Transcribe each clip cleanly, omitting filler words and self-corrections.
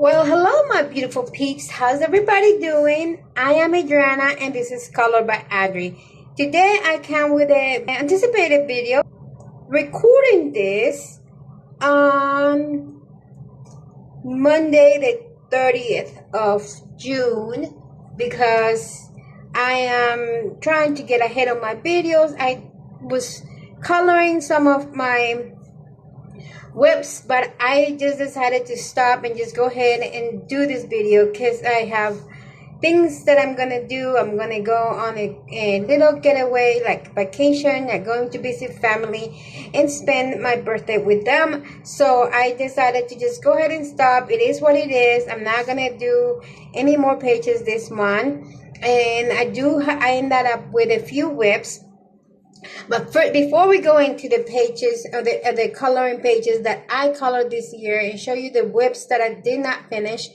Well, hello, my beautiful peeps. How's everybody doing? I am Adriana, and this is Color by Adri. Today, I come with an anticipated video. Recording this on Monday, the 30th of June, because I am trying to get ahead of my videos. I was coloring some of my whips, but I just decided to stop and just go ahead and do this video because I have things that I'm gonna do. I'm gonna go on a little getaway, like vacation. I'm going to visit family and spend my birthday with them. So I decided to just go ahead and stop. It is what it is. I'm not gonna do any more pages this month, and I ended up with a few whips. But before we go into the pages, or the coloring pages that I colored this year, and show you the whips that I did not finish,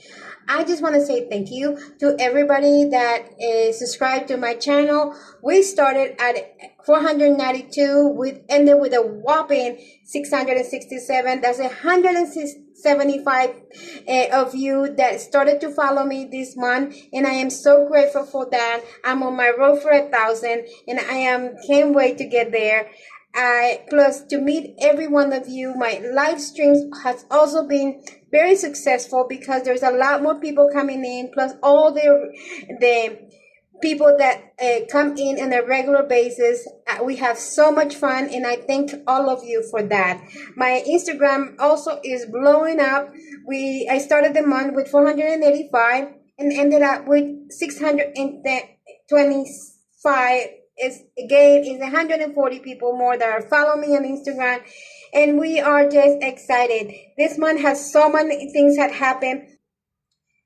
I just want to say thank you to everybody that is subscribed to my channel. We started at 492. We ended with a whopping 667. That's 175 of you that started to follow me this month, and I am so grateful for that. I'm on my road for 1,000, and can't wait to get there. Plus, to meet every one of you, my live streams has also been very successful because there's a lot more people coming in, plus all the people that come in on a regular basis. We have so much fun, and I thank all of you for that. My Instagram also is blowing up. I started the month with 485 and ended up with 625. Is 140 people more that are following me on Instagram, and we are just excited. This month has so many things that happened.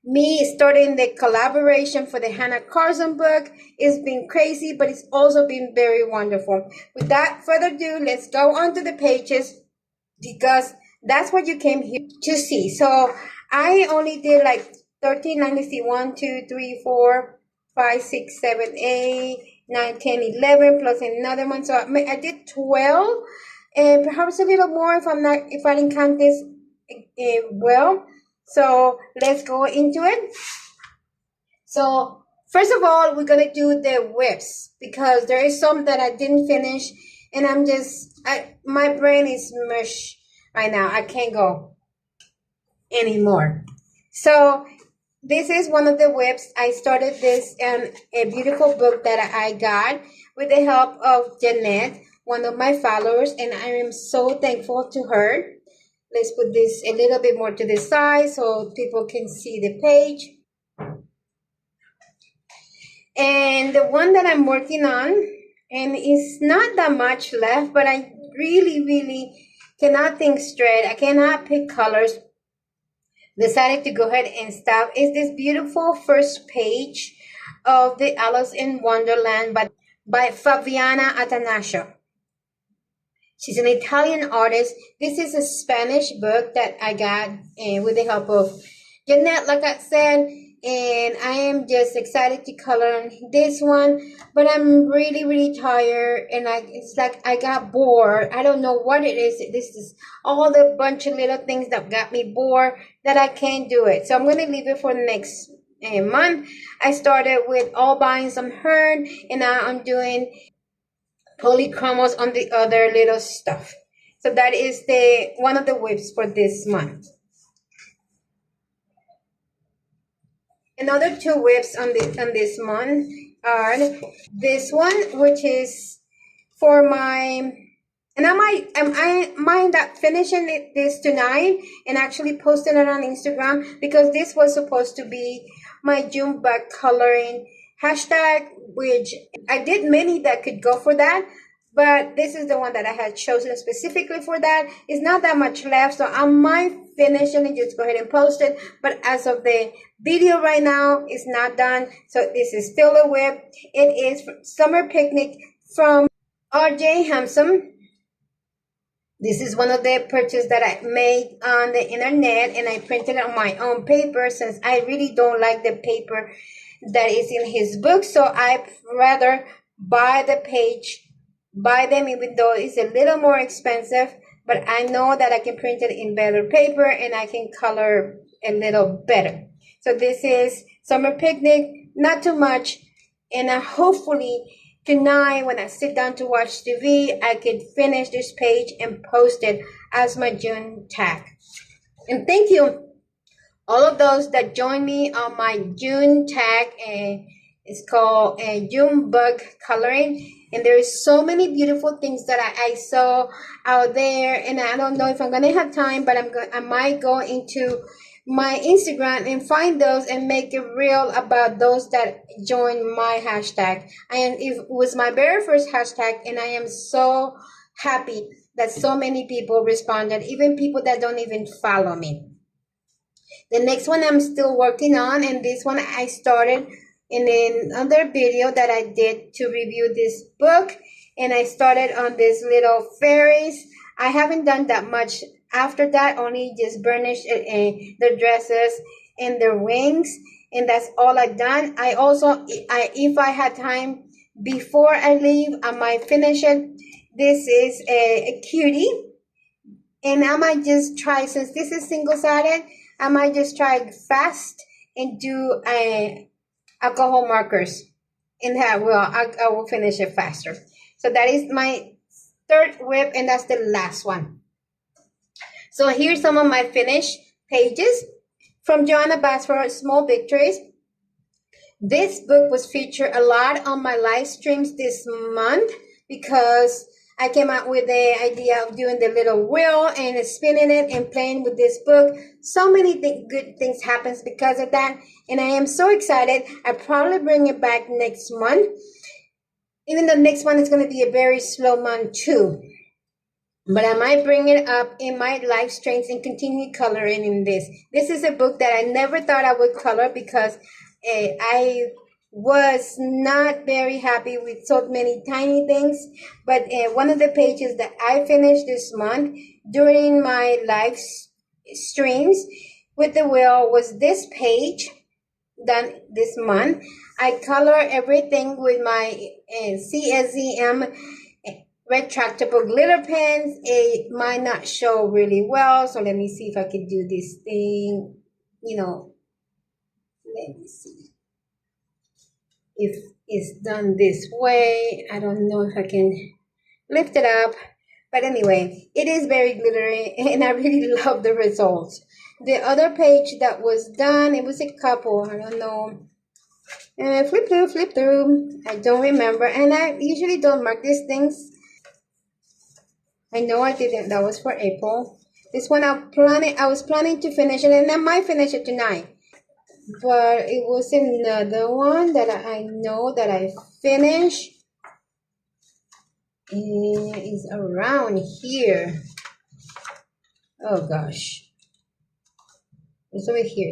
Me starting the collaboration for the Hannah Carson book, it's been crazy, but it's also been very wonderful. Without further ado, let's go on to the pages, because that's what you came here to see. So I only did like 13. Let me see, 1, 2, 3, 4, 5, 6, 7, 8, 9, 10, 11, plus another one. So I did 12, and perhaps a little more if I didn't count this well. So let's go into it. So first of all, we're gonna do the whips, because there is some that I didn't finish, and my brain is mush right now. I can't go anymore. So this is one of the whips. I started this in a beautiful book that I got with the help of Jeanette, one of my followers, and I am so thankful to her. Let's put this a little bit more to the side so people can see the page. And the one that I'm working on, and it's not that much left, but I really cannot think straight. I cannot pick colors. Decided to go ahead and stop. Is this beautiful first page of the Alice in Wonderland by Fabiana Attanasio. She's an Italian artist. This is a Spanish book that I got with the help of Jeanette, like I said, and I am just excited to color this one, but I'm really tired, and it's like I got bored. I don't know what it is. This is all the bunch of little things that got me bored that I can't do it. So I'm going to leave it for the next month. I started with all buying some herd, and now I'm doing polychromos on the other little stuff. So that is one of the whips for this month. Another 2 whips on this month are this one, which is for my, and I might end up finishing this tonight and actually posting it on Instagram, because this was supposed to be my June bug coloring hashtag, which I did many that could go for that, but this is the one that I had chosen specifically for that. It's not that much left, so I might finish it and just go ahead and post it, but as of the video right now, it's not done. So this is still a whip. It is Summer Picnic from RJ Hampson. This is one of the purchases that I made on the internet, and I printed it on my own paper, since I really don't like the paper that is in his book. So I rather buy them, even though it's a little more expensive. but I know that I can print it in better paper and I can color a little better. So this is Summer Picnic, not too much, and hopefully tonight when I sit down to watch TV, I can finish this page and post it as my June tag. And thank you all of those that join me on my June tag, and it's called June Bug Coloring. And there's so many beautiful things that I saw out there, and I don't know if I'm gonna have time, but I might go into my Instagram and find those and make a reel about those that joined my hashtag. And it was my very first hashtag, and I am so happy that so many people responded, even people that don't even follow me. The next one I'm still working on, and this one I started in another video that I did to review this book, and I started on this little fairies. I haven't done that much after that, only just burnished the dresses and their wings, and that's all I've done. I also, if I had time before I leave, I might finish it. This is a cutie, and I might just try, since this is single-sided, I might just try fast and do alcohol markers, and I will finish it faster. So that is my third whip, and that's the last one. So here's some of my finished pages from Joanna Basford, Small Victories. This book was featured a lot on my live streams this month because I came out with the idea of doing the little wheel and spinning it and playing with this book. So many good things happens because of that, and I am so excited. I probably bring it back next month, even though next month is going to be a very slow month too. But I might bring it up in my live streams and continue coloring in this. This is a book that I never thought I would color because I was not very happy with so many tiny things. But one of the pages that I finished this month during my live streams with the wheel was this page done this month. I color everything with my CSZM retractable glitter pens. It might not show really well, so let me see if I can do this thing, let me see if it's done this way. I don't know if I can lift it up, but anyway, it is very glittery and I really love the results. The other page that was done, it was a couple, I don't know, flip through, I don't remember, and I usually don't mark these things. I know I didn't. That was for April. This one I was planning to finish it, and I might finish it tonight. But it was another one that I know that I finished. And it's around here. Oh gosh. It's over here.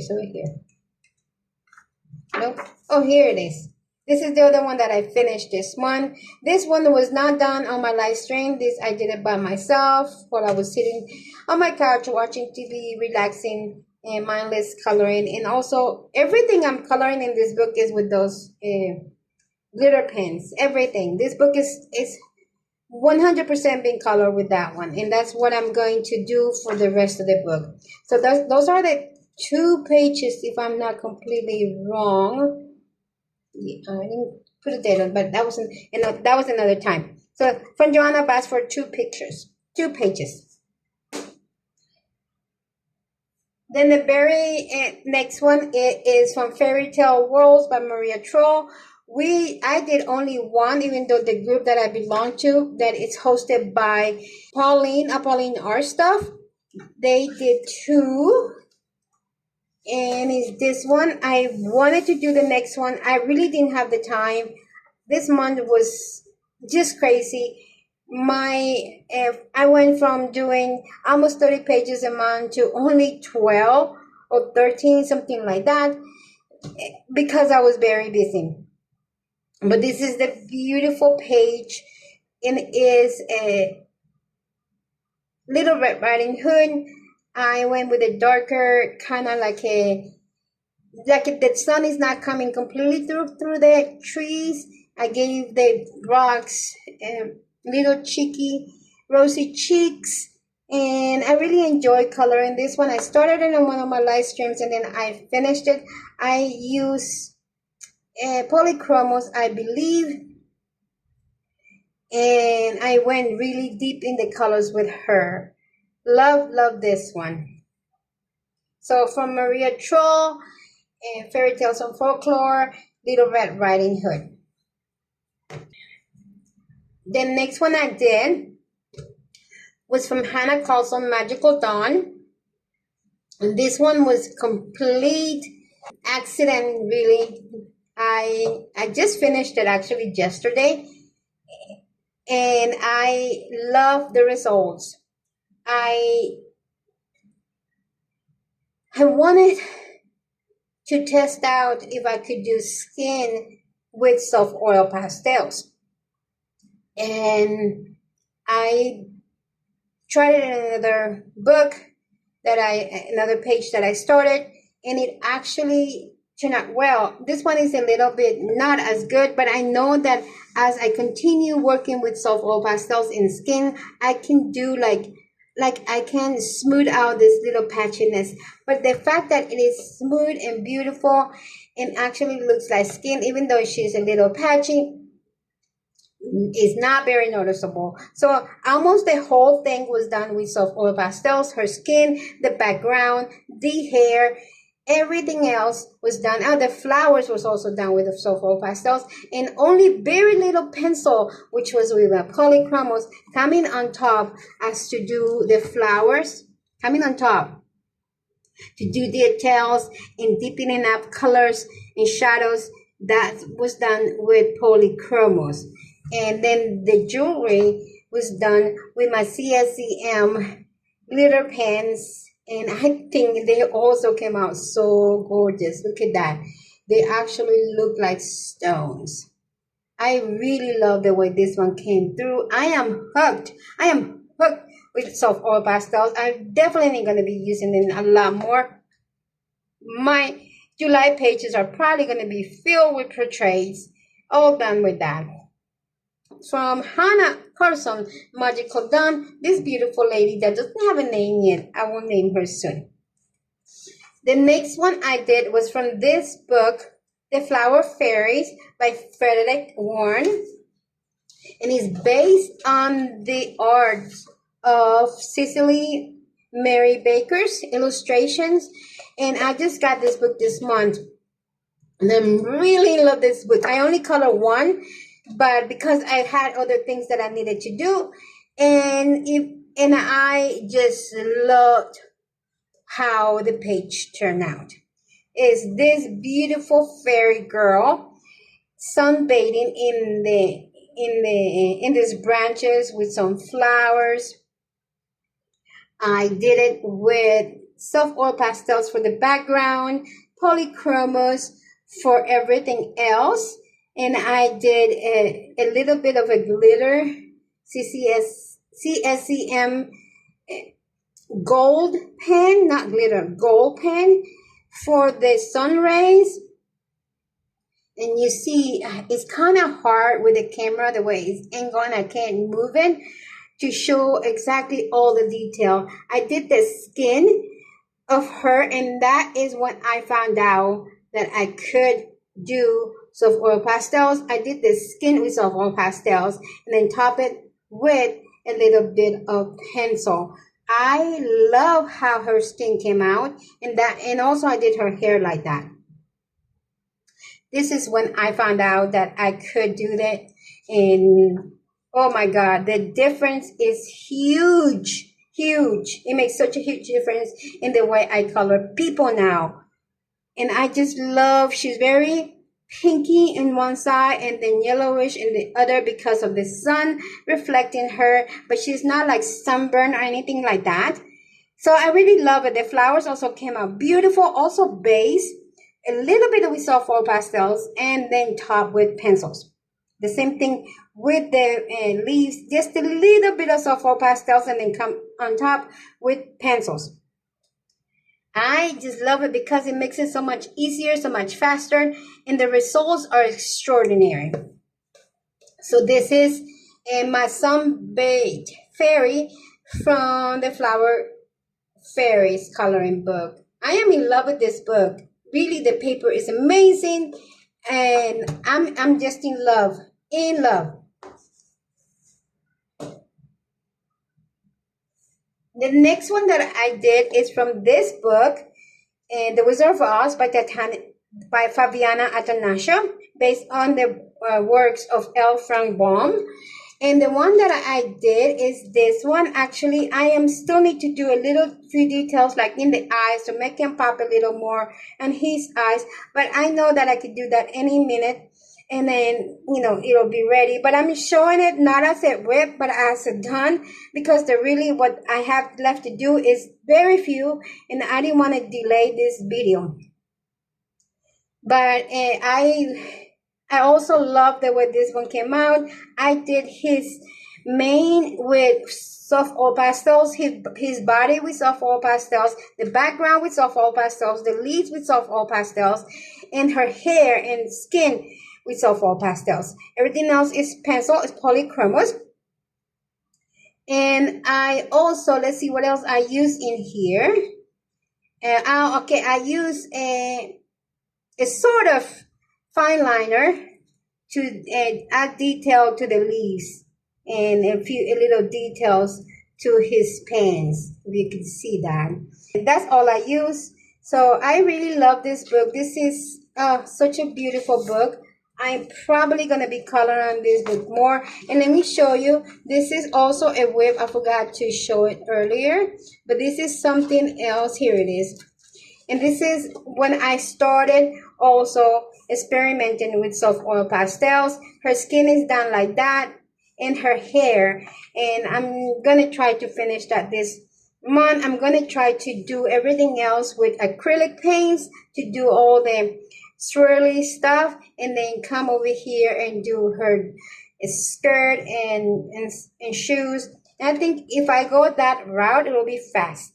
Nope. Oh, here it is. This is the other one that I finished this month. This one was not done on my live stream. This I did it by myself while I was sitting on my couch watching TV, relaxing and mindless coloring. And also everything I'm coloring in this book is with those glitter pens. Everything. This book is 100% being colored with that one. And that's what I'm going to do for the rest of the book. So those are the 2 pages, if I'm not completely wrong. I didn't put a date on, but that was another time. So from Joanna Basford, 2 pages. Then the very next one is from Fairy Tale Worlds by Maria Troll. I did only one, even though the group that I belong to, that is hosted by Pauline Art Stuff, they did 2. And is this one. I wanted to do the next one. I really didn't have the time. This month was just crazy. I went from doing almost 30 pages a month to only 12 or 13, something like that, because I was very busy. But this is the beautiful page, and it is a Little Red Riding Hood. I went with a darker, kind of like the sun is not coming completely through the trees. I gave the rocks little cheeky, rosy cheeks, And I really enjoy coloring this one. I started it on one of my live streams and then I finished it. I use polychromos, I believe, and I went really deep in the colors with her. Love this one. So from Maria Troll and Fairy Tales and Folklore, Little Red Riding Hood. The next one I did was from Hannah Carlson, Magical Dawn. And this one was complete accident, really. I just finished it actually yesterday, and I love the results. I wanted to test out if I could do skin with soft oil pastels, and I tried it in another book another page that I started, and it actually turned out well. This one is a little bit not as good, but I know that as I continue working with soft oil pastels in skin, I can do like I can smooth out this little patchiness. But the fact that it is smooth and beautiful and actually looks like skin, even though she's a little patchy, is not very noticeable. So almost the whole thing was done with soft oil pastels. Her skin, the background, the hair, everything else was done. Oh, the flowers was also done with the soft oil pastels, and only very little pencil, which was with a polychromos, coming on top as to do the flowers, coming on top to do details and deepening up colors and shadows. That was done with polychromos. And then the jewelry was done with my CSCM glitter pens. And I think they also came out so gorgeous. Look at that. They actually look like stones. I really love the way this one came through. I am hooked. I am hooked with soft oil pastels. I'm definitely going to be using them a lot more. My July pages are probably going to be filled with portraits. All done with that. From Hannah Carlson, Magical Dawn, this beautiful lady that doesn't have a name yet. I will name her soon. The next one I did was from this book, The Flower Fairies by Frederick Warren. And it's based on the art of Cecily Mary Baker's illustrations. And I just got this book this month. And I really love this book. I only color one, but because I had other things that I needed to do, and I just loved how the page turned out. Is this beautiful fairy girl sunbathing in these branches with some flowers. I did it with soft oil pastels for the background, polychromos for everything else. And I did a little bit of a glitter, CSCM gold pen, not glitter, gold pen for the sun rays. And you see, it's kind of hard with the camera, the way it's angled, and I can't move it to show exactly all the detail. I did the skin of her, and that is when I found out that I could do soft oil pastels. I did the skin with soft oil pastels and then top it with a little bit of pencil. I love how her skin came out, and also I did her hair like that. This is when I found out that I could do that, and oh my God, the difference is huge, huge. It makes such a huge difference in the way I color people now. And I just love, she's very pinky in one side and then yellowish in the other because of the sun reflecting her, but she's not like sunburned or anything like that. So I really love it. The flowers also came out beautiful, also base, a little bit with soft oil pastels, and then top with pencils. The same thing with the leaves, just a little bit of soft oil pastels and then come on top with pencils. I just love it because it makes it so much easier, so much faster, and the results are extraordinary. So this is my Sunbathed Fairy from the Flower Fairies coloring book. I am in love with this book. Really, the paper is amazing, and I'm just in love. In love. The next one that I did is from this book, and The Wizard of Oz by Fabiana Attanasio, based on the works of L. Frank Baum. And the one that I did is this one. Actually, I am still need to do a little few details like in the eyes to make him pop a little more on his eyes. But I know that I could do that any minute, and then, you know, it'll be ready. But I'm showing it not as a whip, but as a done, because the really what I have left to do is very few, and I didn't want to delay this video. But I also love the way this one came out. I did his mane with soft oil pastels, his body with soft oil pastels, the background with soft oil pastels, the leaves with soft oil pastels, and her hair and skin with soft oil pastels. Everything else is pencil, is polychromos. And I also, let's see what else I use in here. Okay, I use a sort of fine liner to add detail to the leaves and a little details to his pants. If you can see that. And that's all I use. So I really love this book. This is such a beautiful book. I'm probably going to be coloring on this book more. And let me show you. This is also a whip. I forgot to show it earlier. But this is something else. Here it is. And this is when I started also experimenting with soft oil pastels. Her skin is done like that, and her hair. And I'm going to try to finish that this month. I'm going to try to do everything else with acrylic paints to do all the swirly stuff, and then come over here and do her skirt and shoes. And I think if I go that route, it will be fast.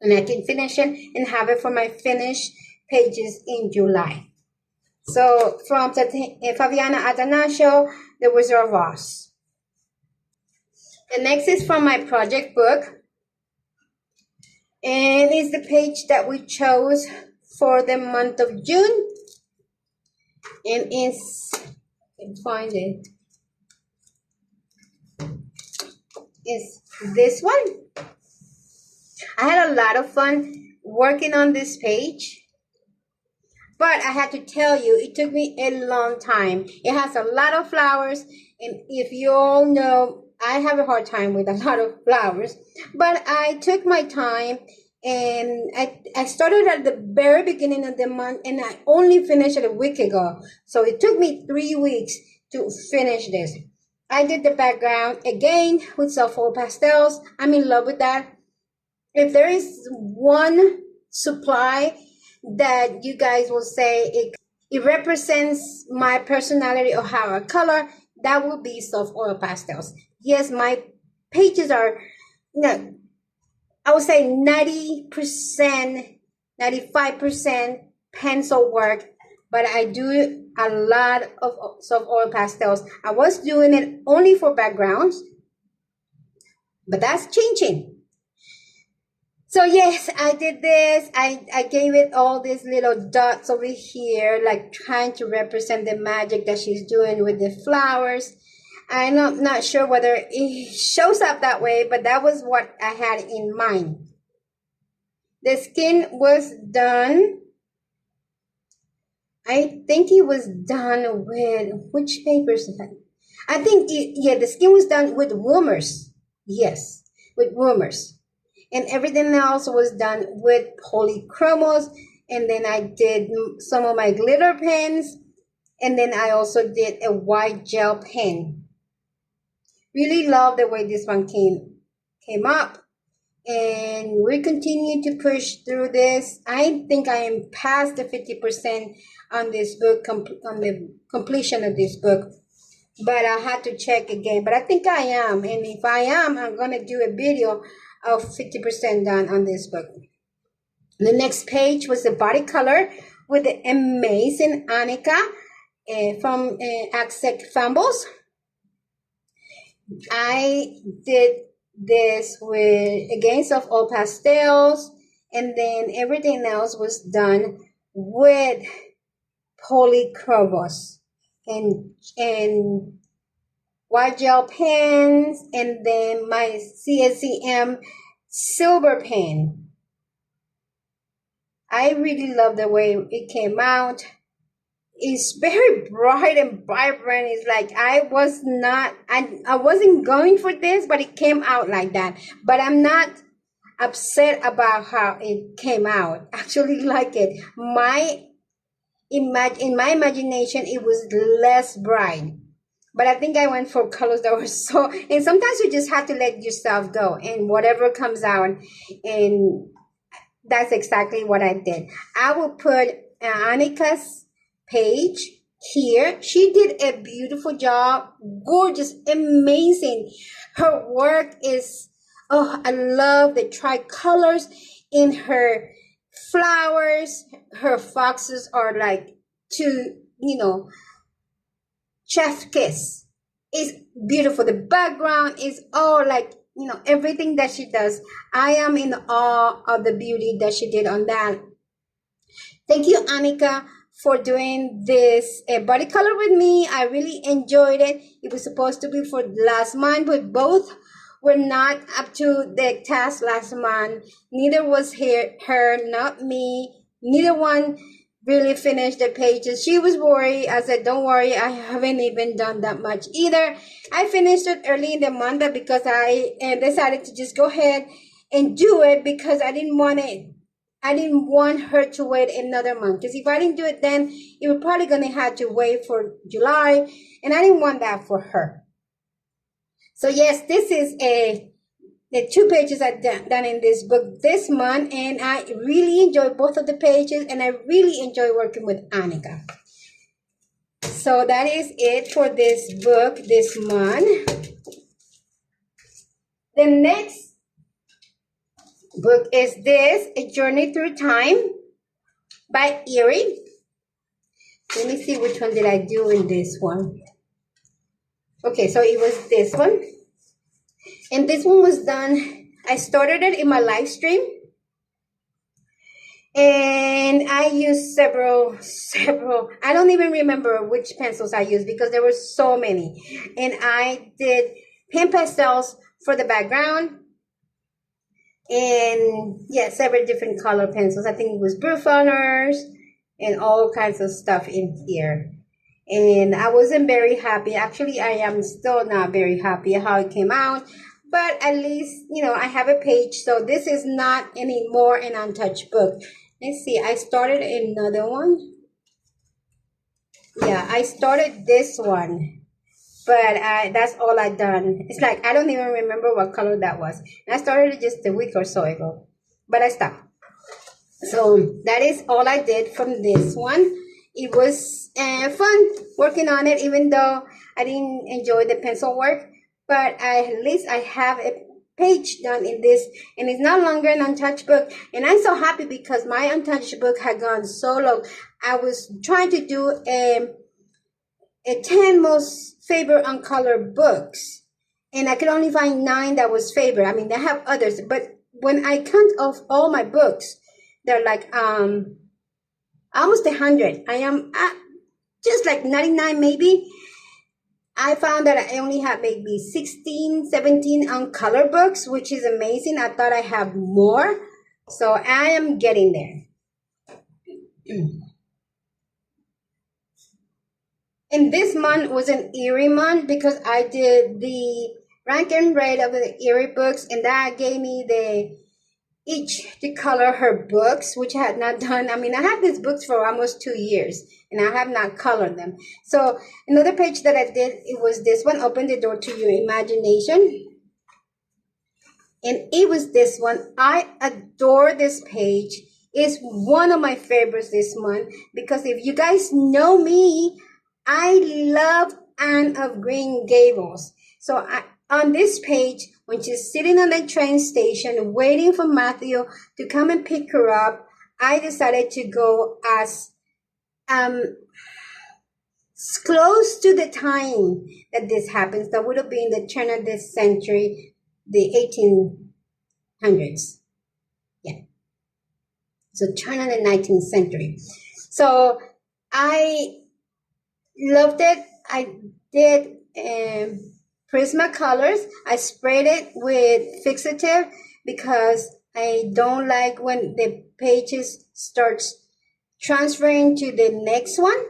And I can finish it and have it for my finished pages in July. So from Fabiana Attanasio, The Wizard of Oz. The next is from my project book. And it's the page that we chose for the month of June. And it's, I can find it. It's this one. I had a lot of fun working on this page, but I had to tell you, it took me a long time. It has a lot of flowers, and if you all know, I have a hard time with a lot of flowers, but I took my time, and I started at the very beginning of the month, and I only finished it a week ago. So it took me 3 weeks to finish this. I did the background again with soft oil pastels. I'm in love with that. If there is one supply that you guys will say it represents my personality or how I color, that will be soft oil pastels. Yes, my pages are, no, I would say 90%, 95% pencil work, but I do a lot of soft oil pastels. I was doing it only for backgrounds, but that's changing. So yes, I did this. I gave it all these little dots over here, like trying to represent the magic that she's doing with the flowers. I'm not sure whether it shows up that way, but that was what I had in mind. The skin was done. I think it was done with, which papers is that? I think, yeah, the skin was done with Woomers. Yes, with Woomers. And everything else was done with polychromos. And then I did some of my glitter pens. And then I also did a white gel pen. Really love the way this one came up. And we continue to push through this. I think I am past the 50% on this book, on the completion of this book. But I had to check again. But I think I am. And if I am, I'm going to do a video of 50% done on this book. The next page was the body color with the amazing Annika from Aztec Fumbles. I did this with Against of All Pastels, and then everything else was done with polychromos and white gel pens, and then my CSCM silver pen. I really love the way it came out. It's very bright and vibrant. It's like I wasn't going for this, but it came out like that. But I'm not upset about how it came out. Actually like it. In my imagination, it was less bright. But I think I went for colors that were so, and sometimes you just have to let yourself go and whatever comes out, and that's exactly what I did. I will put Annika's page here. She did a beautiful job, gorgeous, amazing. Her work is, oh, I love the tricolors in her flowers. Her foxes are like two, chef kiss. It's beautiful. The background is all like, everything that she does. I am in awe of the beauty that she did on that. Thank you, Annika, for doing this body color with me. I really enjoyed it. It was supposed to be for last month, but both were not up to the task last month. Neither was her, not me. Neither one really finished the pages. She was worried. I said, don't worry, I haven't even done that much either. I finished it early in the month because I decided to just go ahead and do it because I didn't want her to wait another month. Because if I didn't do it then, it was probably going to have to wait for July. And I didn't want that for her. So yes, this is the 2 pages I've done in this book this month, and I really enjoy both of the pages, and I really enjoy working with Annika. So that is it for this book this month. The next book is this, A Journey Through Time by Erie. Let me see which one did I do in this one. Okay, so it was this one. And this one was done, I started it in my live stream. And I used several, I don't even remember which pencils I used because there were so many. And I did pen pastels for the background. And yeah, several different color pencils. I think it was Bruffauners and all kinds of stuff in here. And I wasn't very happy. Actually, I am still not very happy how it came out. But at least, I have a page. So this is not anymore an untouched book. Let's see. I started another one. Yeah, I started this one. But that's all I've done. It's like, I don't even remember what color that was. And I started it just a week or so ago. But I stopped. So that is all I did from this one. It was fun working on it, even though I didn't enjoy the pencil work. But at least I have a page done in this, and it's no longer an untouched book. And I'm so happy because my untouched book had gone so low. I was trying to do a 10 most favorite uncolored books, and I could only find 9 that was favorite. I mean, I have others, but when I count off all my books, they're like almost 100. I am at just like 99 maybe. I found that I only have maybe 16, 17 uncolored books, which is amazing. I thought I have more. So I am getting there. And this month was an Erie month because I did the rank and rate of the Erie books, and that gave me each to color her books, which I had not done. I mean, I had these books for almost 2 years, and I have not colored them. So another page that I did, it was this one, Open the Door to Your Imagination. And it was this one. I adore this page. It's one of my favorites this month because if you guys know me, I love Anne of Green Gables. So on this page, when she's sitting on the train station waiting for Matthew to come and pick her up, I decided to go as close to the time that this happens. That would have been the turn of this century, the 1800s. Yeah. So turn on the 19th century. So I loved it. I did Prismacolors. I sprayed it with fixative because I don't like when the pages starts transferring to the next one.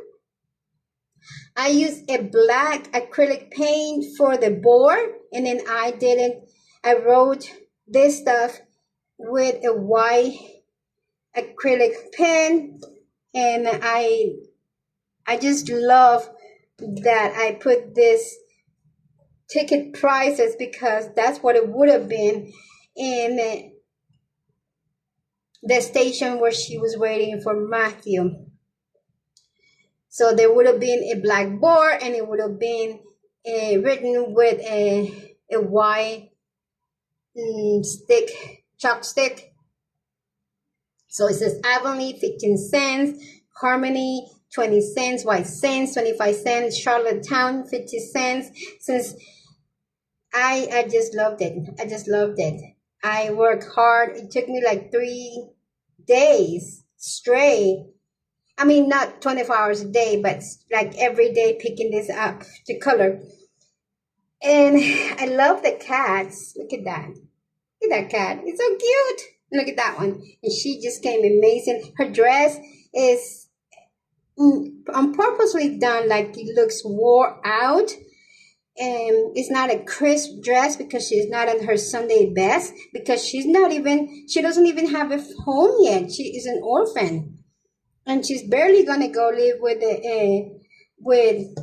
I used a black acrylic paint for the board, and then I wrote this stuff with a white acrylic pen, and I just love that I put this ticket prices because that's what it would have been in the station where she was waiting for Matthew. So there would have been a black board, and it would have been written with a white chopstick. So it says Avonlea 15 cents, Harmony 20 cents, White Sands 25 cents, Charlottetown 50 cents. Since I just loved it. I just loved it. I worked hard. It took me like 3 days straight. I mean, not 24 hours a day, but like every day picking this up to color. And I love the cats. Look at that. Look at that cat. It's so cute. Look at that one. And she just came amazing. Her dress is on purposely done like it looks wore out. And it's not a crisp dress because she's not in her Sunday best, because she doesn't even have a home yet. She is an orphan. And she's barely going to go live with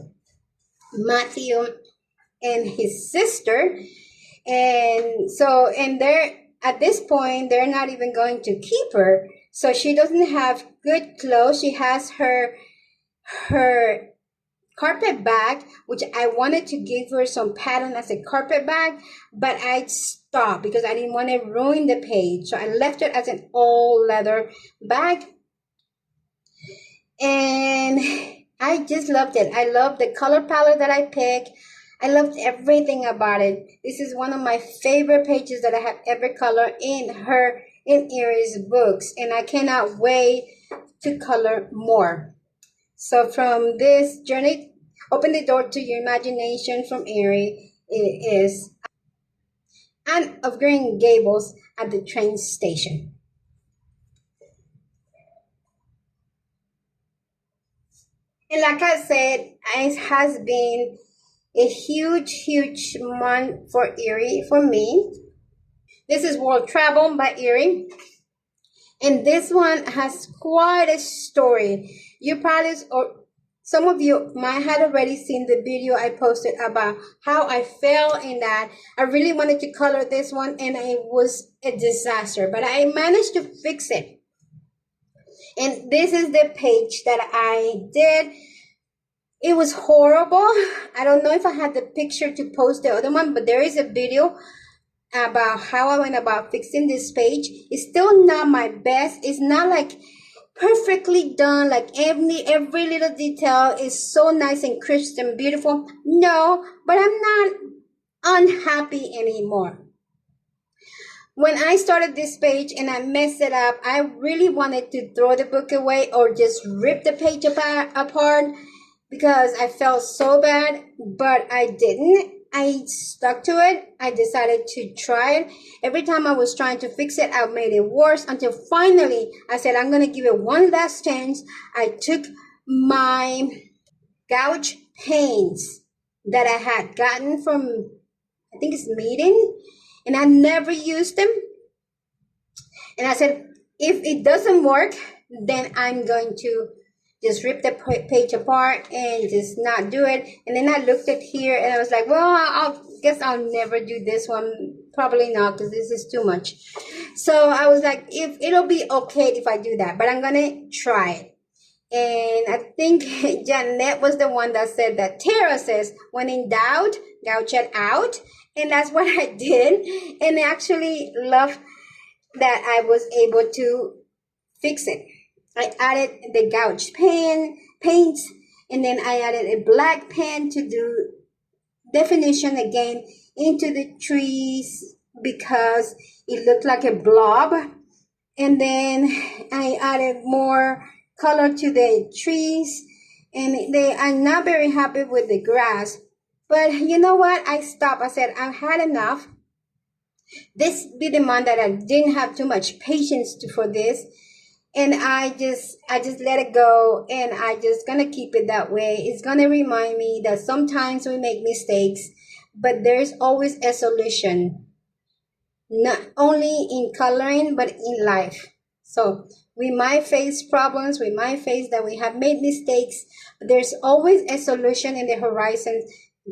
Matthew and his sister. And so, and at this point, they're not even going to keep her. So she doesn't have good clothes. She has her carpet bag, which I wanted to give her some pattern as a carpet bag, but I stopped because I didn't want to ruin the page. So I left it as an all leather bag. And I just loved it. I loved the color palette that I picked. I loved everything about it. This is one of my favorite pages that I have ever colored in Erie's books, and I cannot wait to color more. So from this journey, Open the Door to Your Imagination from Erie, it is Anne of Green Gables at the train station. And like I said, it has been a huge month for Erie, for me. This is World Travel by Erie. And this one has quite a story. You probably, or some of you might have already seen the video I posted about how I fell in that. I really wanted to color this one and it was a disaster, but I managed to fix it. And this is the page that I did. It was horrible. I don't know if I had the picture to post the other one, but there is a video about how I went about fixing this page. It's still not my best. It's not like perfectly done, like every little detail is so nice and crisp and beautiful. No, but I'm not unhappy anymore. When I started this page and I messed it up, I really wanted to throw the book away or just rip the page apart because I felt so bad, but I didn't. I stuck to it. I decided to try it. Every time I was trying to fix it, I made it worse until finally I said, I'm going to give it one last chance. I took my gouge paints that I had gotten from, I think it's Maiden, and I never used them. And I said, if it doesn't work, then I'm going to just rip the page apart and just not do it. And then I looked at here and I was like, well, I guess I'll never do this one. Probably not, because this is too much. So I was like, if it'll be okay if I do that, but I'm going to try it. And I think Janet was the one that said that Tara says, when in doubt, gouge it out. And that's what I did. And I actually love that I was able to fix it. I added the gouge paints, and then I added a black pen to do definition again into the trees because it looked like a blob. And then I added more color to the trees, and I'm not very happy with the grass. But you know what? I stopped. I said, I've had enough. This be the month that I didn't have too much patience for this. And I just let it go, and I just gonna keep it that way. It's gonna remind me that sometimes we make mistakes, but there's always a solution. Not only in coloring, but in life. So we might face problems, we might face that we have made mistakes, but there's always a solution in the horizon.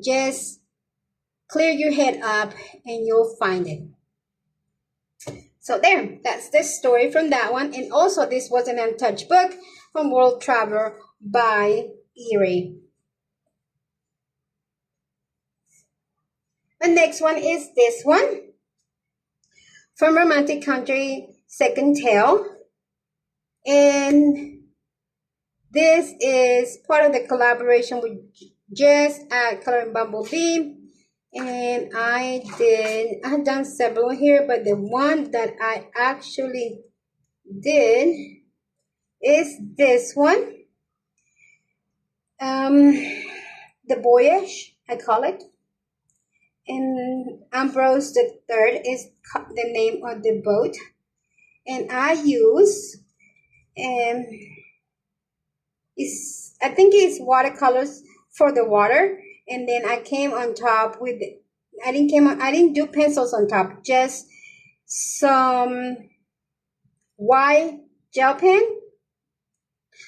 Just clear your head up and you'll find it. So there, that's the story from that one. And also this was an untouched book from World Traveler by Erie. The next one is this one. From Romantic Country, Second Tale. And this is part of the collaboration with Jess at Coloring Bumblebee. And I have done several here, but the one that I actually did is this one. The Voyage, I call it. And Ambrose the Third is the name of the boat. And I use, I think it's watercolors for the water. And then I came on top with, I didn't do pencils on top, just some white gel pen.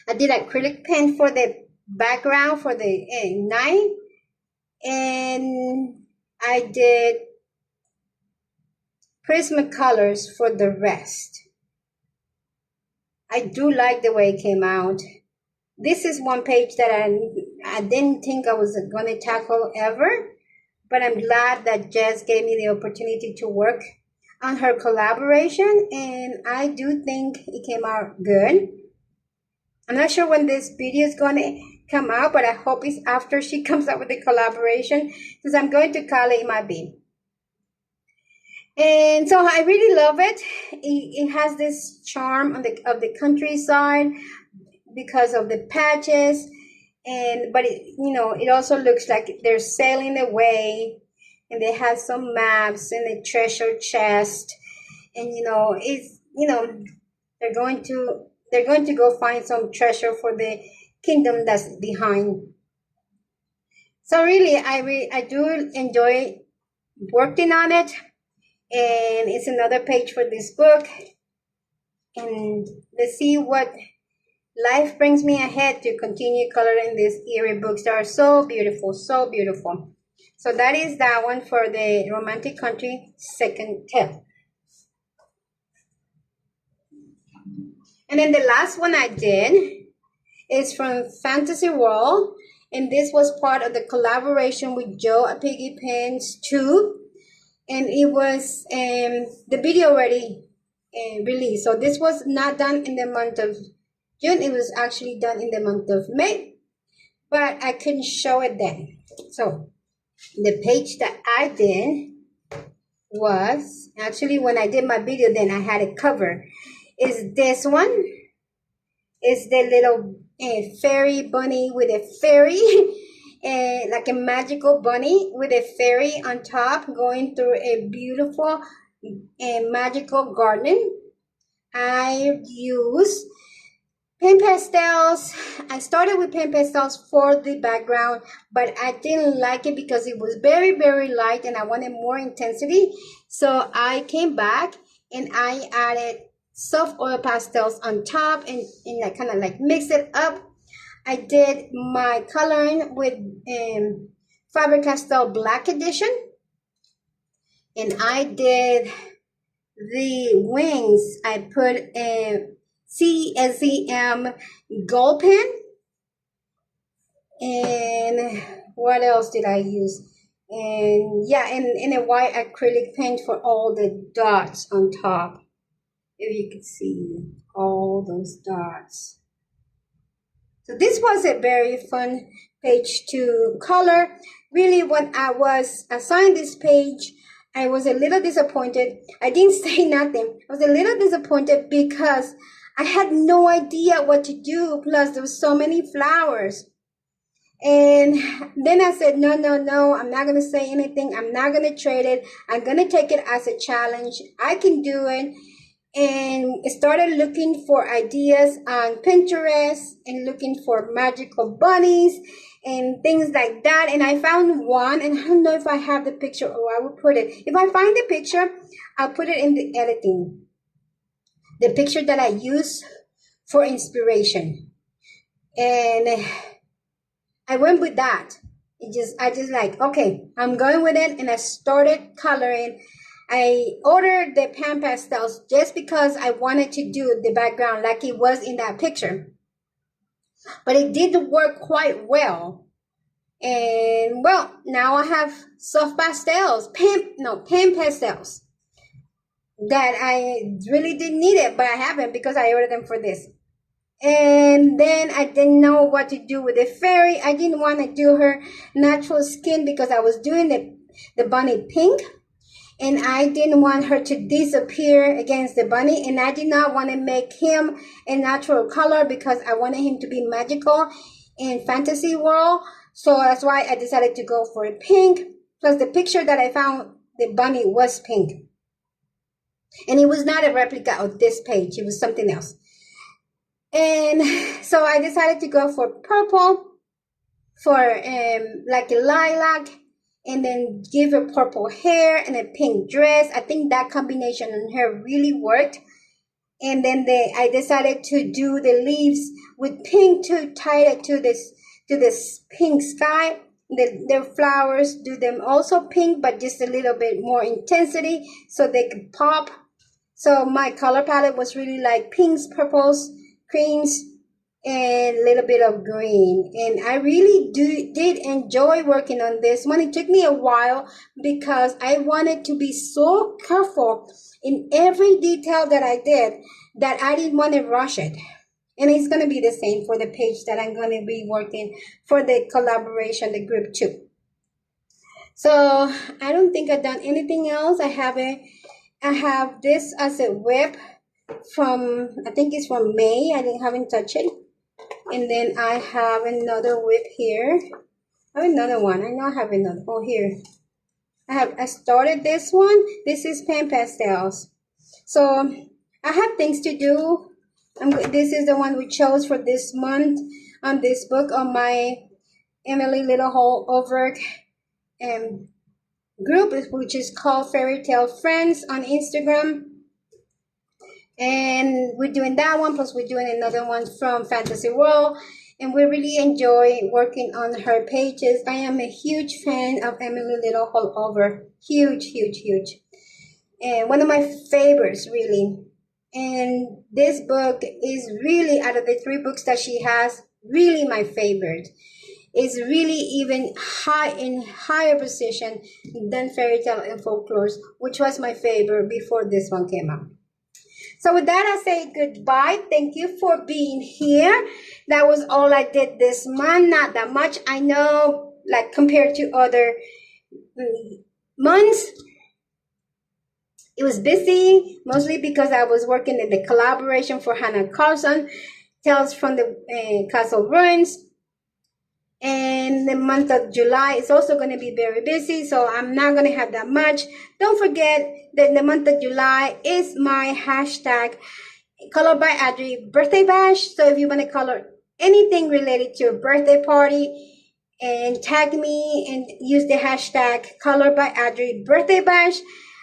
I did acrylic pen for the background for the knife. And I did Prismacolors for the rest. I do like the way it came out. This is one page that I didn't think I was going to tackle ever, but I'm glad that Jess gave me the opportunity to work on her collaboration, and I do think it came out good. I'm not sure when this video is going to come out, but I hope it's after she comes up with the collaboration, because I'm going to call it my baby. And so I really love it. It has this charm of the countryside because of the patches, but it also looks like they're sailing away, and they have some maps and a treasure chest, and they're going to go find some treasure for the kingdom that's behind. So really, I do enjoy working on it, and it's another page for this book. And let's see what life brings me ahead to continue coloring these Erie books that are so beautiful, so beautiful. So that is that one for the Romantic Country Second Tale. And then the last one I did is from Fantasy World, and this was part of the collaboration with Joe at Piggy Pens 2, and it was the video already released. So this was not done in the month of June, it was actually done in the month of May, but I couldn't show it then. So the page that I did was, actually when I did my video then I had a cover, is this one. Is the little fairy bunny with a fairy, like a magical bunny with a fairy on top going through a beautiful magical garden. I use pen pastels. I started with pen pastels for the background, but I didn't like it because it was very, very light and I wanted more intensity. So I came back and I added soft oil pastels on top, and I kind of like mix it up. I did my coloring with Faber-Castell Black Edition, and I did the wings. I put a CSEM gold pen, and what else did I use? And yeah, and a white acrylic paint for all the dots on top. If you could see all those dots. So this was a very fun page to color. Really, when I was assigned this page, I was a little disappointed. I didn't say nothing. I was a little disappointed because I had no idea what to do. Plus, there was so many flowers. And then I said, no, I'm not going to say anything. I'm not going to trade it. I'm going to take it as a challenge. I can do it. And started looking for ideas on Pinterest and looking for magical bunnies and things like that. And I found one, and I don't know if I have the picture or I will put it. If I find the picture, I'll put it in the editing. The picture that I use for inspiration. And I went with that. I just like, okay, I'm going with it. And I started coloring. I ordered the pan pastels just because I wanted to do the background like it was in that picture. But it did work quite well. And well, now I have soft pastels, pan pastels that I really didn't need it, but I haven't because I ordered them for this. And then I didn't know what to do with the fairy. I didn't want to do her natural skin because I was doing the bunny pink. And I didn't want her to disappear against the bunny. And I did not want to make him a natural color because I wanted him to be magical in fantasy world. So that's why I decided to go for a pink. Plus the picture that I found, the bunny was pink. And it was not a replica of this page. It was something else. And so I decided to go for purple, for like a lilac, and then give her purple hair and a pink dress. I think that combination on her really worked. And then I decided to do the leaves with pink to tie it to this pink sky. The flowers, do them also pink, but just a little bit more intensity so they could pop. So my color palette was really like pinks, purples, creams, and a little bit of green. And I really did enjoy working on this one. It took me a while because I wanted to be so careful in every detail that I did that I didn't want to rush it. And it's going to be the same for the page that I'm going to be working for the collaboration, the group 2. So I don't think I've done anything else. I have this as a whip from, I think it's from May. I haven't touched it. And then I have another whip here. I have another one. I know I have another. Oh, here. I started this one. This is pan pastels. So I have things to do. This is the one we chose for this month on this book on my Emily Little Holdover group, which is called Fairy Tale Friends on Instagram. And we're doing that one, plus we're doing another one from Fantasy World. And we really enjoy working on her pages. I am a huge fan of Emily Little Holdover. Huge. And one of my favorites, really. And this book is really, out of the 3 books that she has, really my favorite. It's really even higher position than Fairy Tale and Folklore, which was my favorite before this one came out. So with that, I say goodbye. Thank you for being here. That was all I did this month. Not that much. I know, like compared to other months, it was busy, mostly because I was working in the collaboration for Hannah Carlson, Tales from the Castle Ruins. And the month of July is also going to be very busy, so I'm not going to have that much. Don't forget that the month of July is my hashtag Color by Adri birthday bash. So if you want to color anything related to a birthday party, and tag me and use the hashtag Color by Adri birthday bash,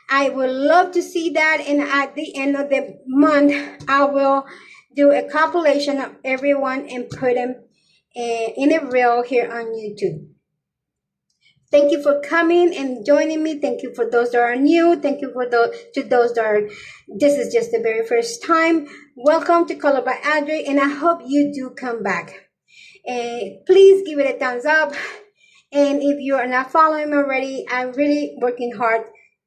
I would love to see that. And at the end of the month, I will do a compilation of everyone and put them in a reel here on YouTube. Thank you for coming and joining me. Thank you for those that are new. Thank you for those that are, this is just the very first time. Welcome to Color by Adri, and I hope you do come back. Please give it a thumbs up. And if you are not following me already, I'm really working hard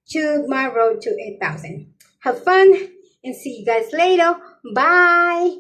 to my road to 8,000. Have fun and see you guys later. Bye.